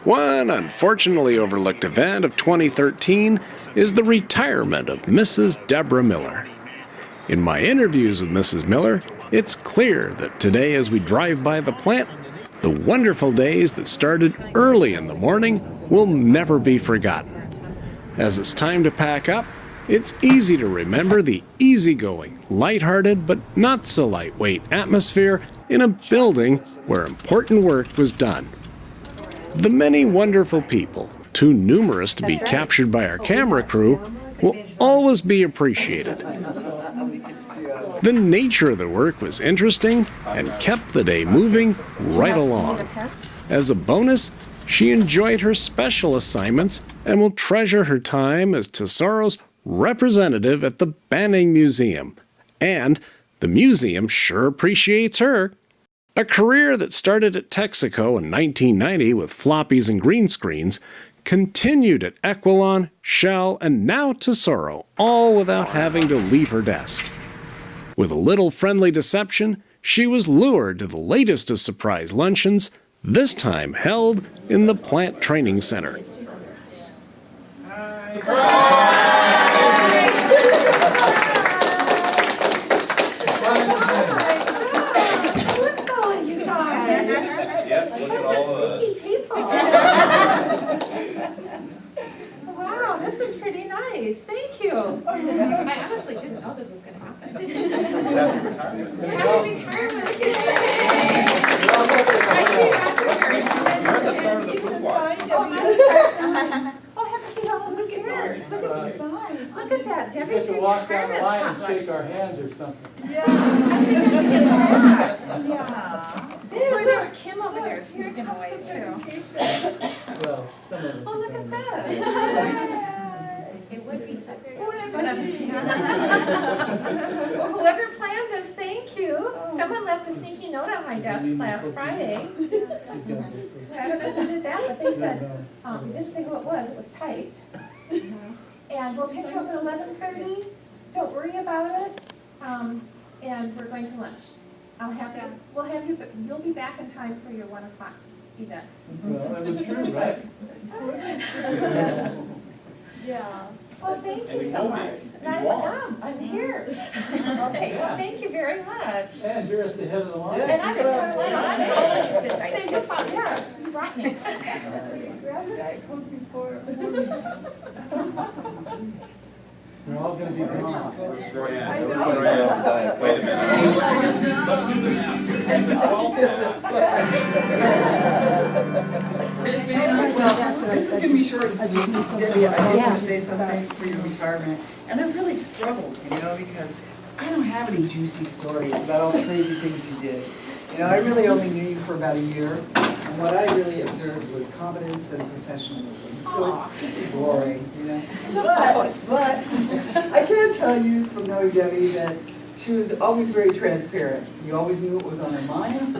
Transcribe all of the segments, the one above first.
One unfortunately overlooked event of 2013 is the retirement of Mrs. Deborah Miller. In my interviews with Mrs. Miller, it's clear that today as we drive by the plant, the wonderful days that started early in the morning will never be forgotten. As it's time to pack up, it's easy to remember the easygoing, lighthearted, but not so lightweight atmosphere in a building where important work was done. The many wonderful people, too numerous to be captured by our camera crew, will always be appreciated. The nature of the work was interesting and kept the day moving right along. As a bonus, she enjoyed her special assignments and will treasure her time as Tesoro's representative at the Banning Museum. And the museum sure appreciates her. A career that started at Texaco in 1990 with floppies and green screens continued at Equilon, Shell, and now Tesoro, all without having to leave her desk. With a little friendly deception, she was lured to the latest of surprise luncheons, this time held in the Plant Training Center. Wow, this is pretty nice. Thank you. I honestly didn't know this was going to happen. Happy retirement. I see that. You're at the start of the food walk. Oh, I have to see how long this here. Look at that. You Debbie's get to walk down the line and retirement shake our hands or something. I think I should get that. Yeah. Boy, there's Kim over there sneaking away too. Well, some of us. Oh, look at this. It would be Chuck. Well, whoever planned this, thank you. Someone left a sneaky note on my desk last Friday. I don't know who did that, but they said, it didn't say who it was typed. And we'll pick you up at 11:30. Don't worry about it. And we're going to lunch. We'll have you, you'll be back in time for your 1 o'clock event. Well, it was true, right? Yeah. Well, thank you so much. I'm here. Okay, well, thank you very much. And you're at the head of the line. And I've been doing on it since I think about, yeah, you brought me. We're all going to be gone. Wait a minute. Let's do this now. It's the 12th Well, this is going to be short and sweet. Debbie, I did want to say something for your retirement. And I really struggled, because I don't have any juicy stories about all the crazy things you did. I really only knew you for about a year. And what I really observed was competence and professionalism. So it's boring, But I can tell you from knowing Debbie that she was always very transparent. You always knew what was on her mind.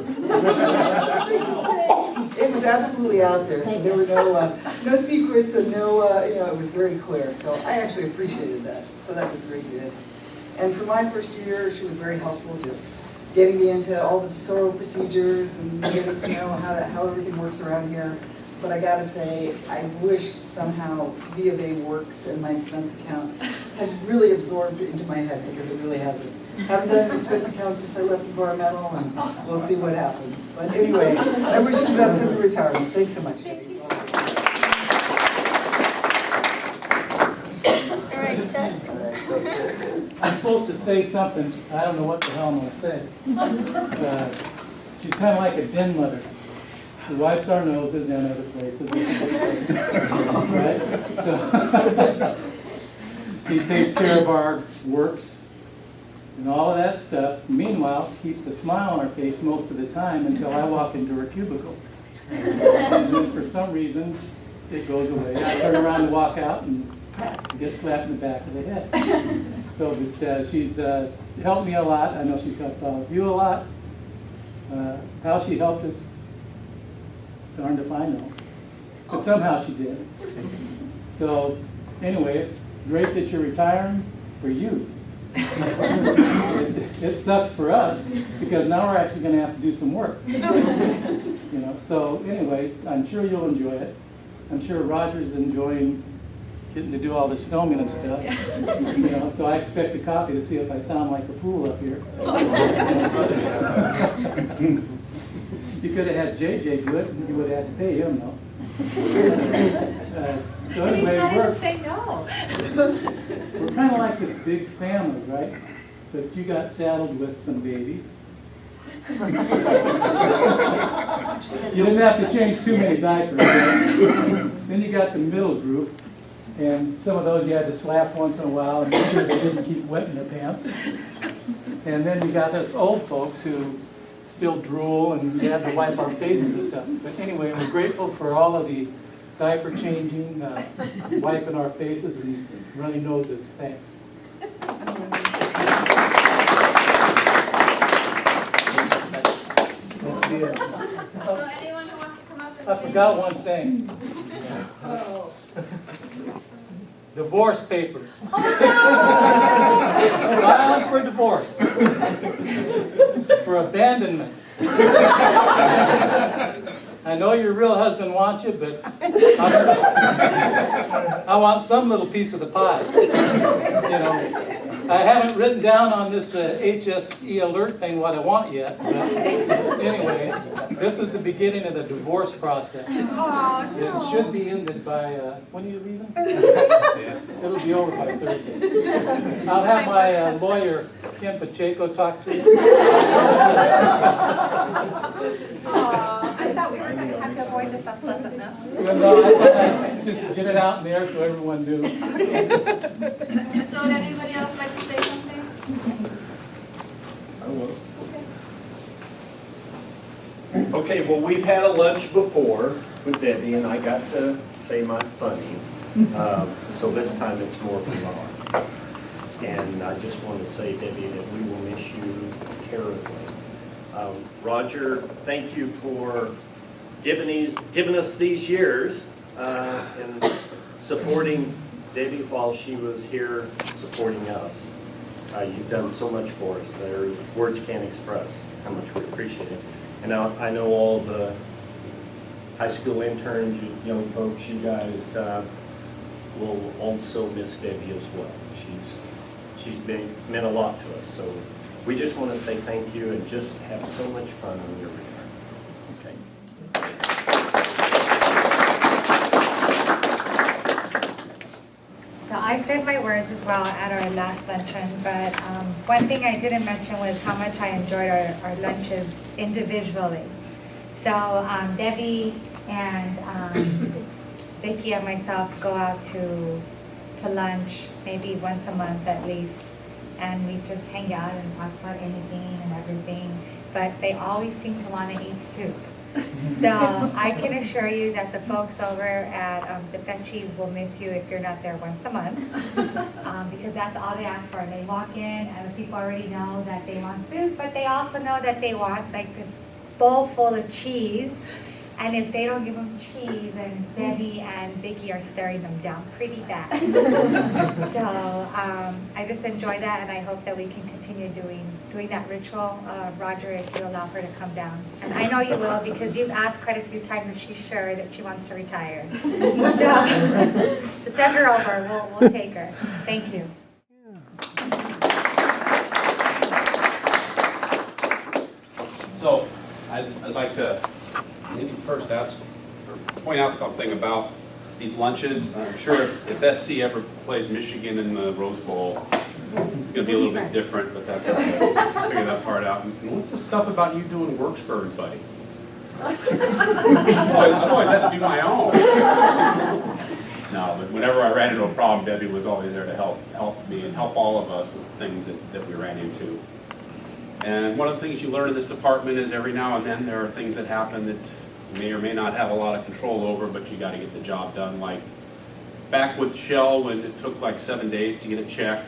It was absolutely out there, so there were no secrets and it was very clear. So I actually appreciated that. So that was very good. And for my first year, she was very helpful, just getting me into all the Tesoro procedures and getting to know how everything works around here. But I gotta say, I wish somehow V of A Works and my expense account had really absorbed into my head, because it really hasn't. Haven't done an expense account since I left environmental, and we'll see what happens. But anyway, I wish you the best of the retirement. Thanks so much. Thank you so All right, Chuck. I'm supposed to say something. I don't know what the hell I'm going to say. She's kind of like a den mother. She wipes our noses and other places. Right? So she takes care of our works and all of that stuff. Meanwhile, keeps a smile on her face most of the time until I walk into her cubicle. And then for some reason, it goes away. I turn around and walk out and get slapped in the back of the head. So but, she's helped me a lot. I know she's helped all of you a lot. How she helped us, darned if I know. But somehow she did. So anyway, it's great that you're retiring for you. It sucks for us, because now we're actually gonna have to do some work. You know, so anyway, I'm sure you'll enjoy it. I'm sure Roger's enjoying getting to do all this filming and stuff. You know, so I expect a copy to see if I sound like a fool up here. You could have had JJ do it, and you would have had to pay him, though. So And he's anyway, not even saying no. we're kind of like this big family, right? But you got saddled with some babies. You didn't have to change too many diapers. Right? Then you got the middle group, and some of those you had to slap once in a while and make sure they didn't keep wetting their pants. And then you got us old folks who still drool and you had to wipe our faces and stuff. But anyway, we're grateful for all of the diaper changing, wiping our faces and runny noses. Thanks. That's it. So anyone who wants to come up and I forgot one thing. Divorce papers. Filed for divorce. For abandonment. I know your real husband wants you, but I want some little piece of the pie. You know, I haven't written down on this HSE alert thing what I want yet. But anyway, this is the beginning of the divorce process. It should be ended by, when are you leaving? It'll be over by Thursday. I'll have my lawyer, Kim Pacheco, talk to you. I thought we were going to have to avoid this unpleasantness. Well, no, I just get it out in there so everyone knew. So would anybody else like to say something? I will. Okay, well, we've had a lunch before with Debbie, and I got to say my funny. So this time it's more for Laura. And I just want to say, Debbie, that we will miss you terribly. Roger, thank you for giving us these years and supporting Debbie while she was here supporting us. You've done so much for us. Words can't express how much we appreciate it. And I know all the high school interns, you young folks, you guys will also miss Debbie as well. She's meant a lot to us. So we just want to say thank you and just have so much fun on your return. Okay. So I said my words as well at our last luncheon, but one thing I didn't mention was how much I enjoyed our lunches individually. So Debbie and Vicki and myself go out to lunch maybe once a month at least, and we just hang out and talk about anything and everything, but they always seem to want to eat soup. So I can assure you that the folks over at the Fetchies will miss you if you're not there once a month, because that's all they ask for. They walk in and the people already know that they want soup, but they also know that they want like this bowl full of cheese. And if they don't give them cheese, then Debbie and Vicki are staring them down pretty bad. So I just enjoy that, and I hope that we can continue doing that ritual. Roger, if you allow her to come down. And I know you will, because you've asked quite a few times if she's sure that she wants to retire. So send her over. We'll take her. Thank you. So I'd like to maybe first ask or point out something about these lunches. I'm sure if SC ever plays Michigan in the Rose Bowl, it's going to be a little bit different, but that's okay. We'll figure that part out. And what's the stuff about you doing works for everybody? I've always had to do my own. No, but whenever I ran into a problem, Debbie was always there to help me and help all of us with things that we ran into. And one of the things you learn in this department is every now and then there are things that happen that you may or may not have a lot of control over, but you got to get the job done. Like back with Shell, when it took like 7 days to get a check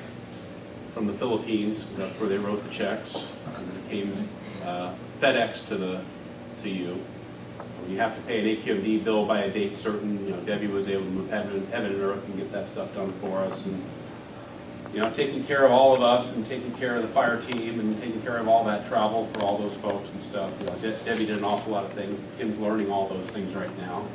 from the Philippines, because that's where they wrote the checks, and it came FedEx to you. You have to pay an AQMD bill by a date certain. You know, Debbie was able to move heaven and earth and get that stuff done for us. And you know, taking care of all of us and taking care of the fire team and taking care of all that travel for all those folks and stuff. You know, Debbie did an awful lot of things. Kim's learning all those things right now.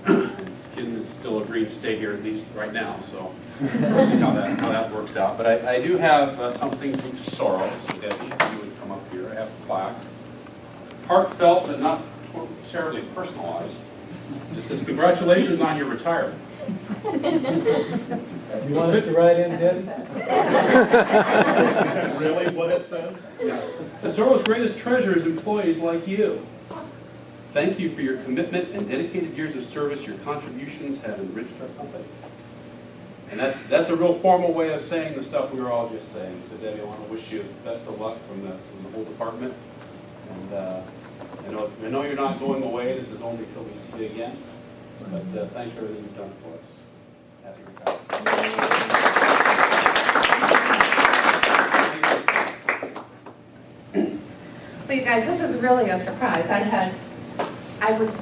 And Kim is still agreed to stay here at least right now, so we'll see how that works out. But I do have something from Sorrow, so Debbie, if you would come up here. I have a plaque. Heartfelt but not terribly personalized. It says, congratulations on your retirement. You want us to write in this? Really, what it says? Yeah. The Sorrow's greatest treasure is employees like you. Thank you for your commitment and dedicated years of service. Your contributions have enriched our company. And that's a real formal way of saying the stuff we were all just saying. So Debbie, I want to wish you best of luck from the whole department. And I know you're not going away. This is only till we see you again. But thanks for everything you've done for us. Happy retirement. Well, you guys, this is really a surprise.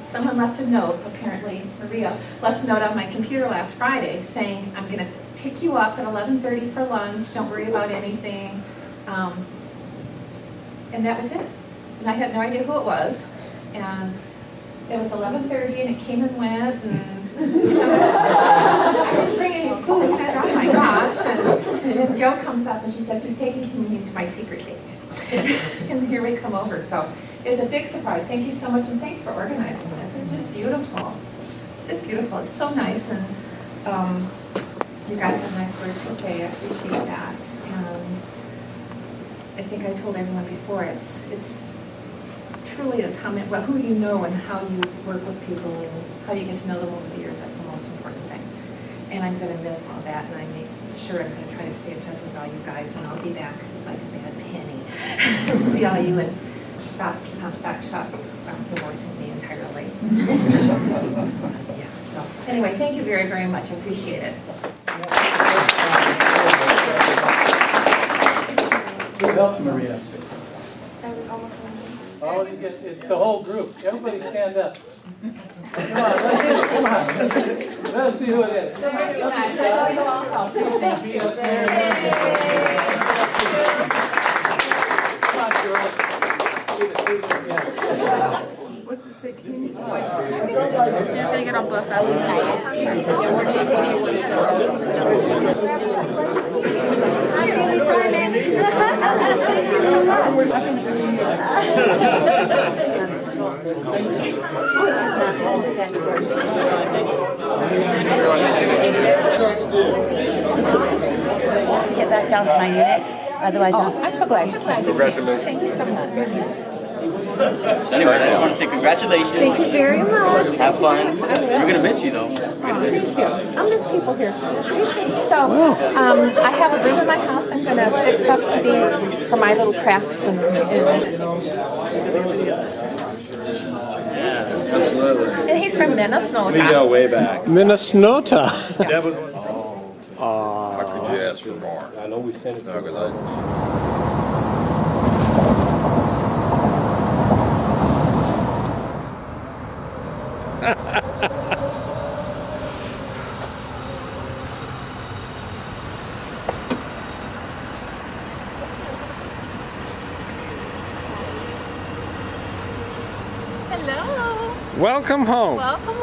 Someone left a note, apparently Maria, left a note on my computer last Friday saying, I'm going to pick you up at 11:30 for lunch, don't worry about anything. And that was it. And I had no idea who it was. And it was 11:30 and it came and went and I was bringing food and oh my gosh. And then Joe comes up and she says, she's taking me to my secret date. And here we come over. So it's a big surprise. Thank you so much, and thanks for organizing this. It's just beautiful. Just beautiful. It's so nice, and you guys have nice words to say. I appreciate that. And I think I told everyone before, it's truly is who you know and how you work with people and how you get to know them over the years. That's the most important thing. And I'm going to miss all that, and I make sure I'm going to try to stay in touch with all you guys, and I'll be back like a bad penny to see all you and stop Chuck divorcing me entirely. Yeah. So anyway, thank you very, very much. I appreciate it. Who helped Maria? That was almost Oh, it's the whole group. Everybody stand up. Come on, let's see it. Come on. Let's see who it is. Thank you guys. I know you all helped. So thank you. Come on, girls. What's the six? She's gonna get on both of Get back down to my unit. Otherwise, I'm so glad you came. Congratulations. Thank you so much. Anyway, I just want to say congratulations. Thank you very much. Have fun. We're going to miss you, though. We're going to miss you. I'll miss people here. So, I have a room in my house I'm going to fix up to be for my little crafts and Absolutely. and he's from Minnesota. We go way back. Minnesota. That was one. How could you ask for more? I know we sent it No, 'cause I- Hello. Welcome home. Welcome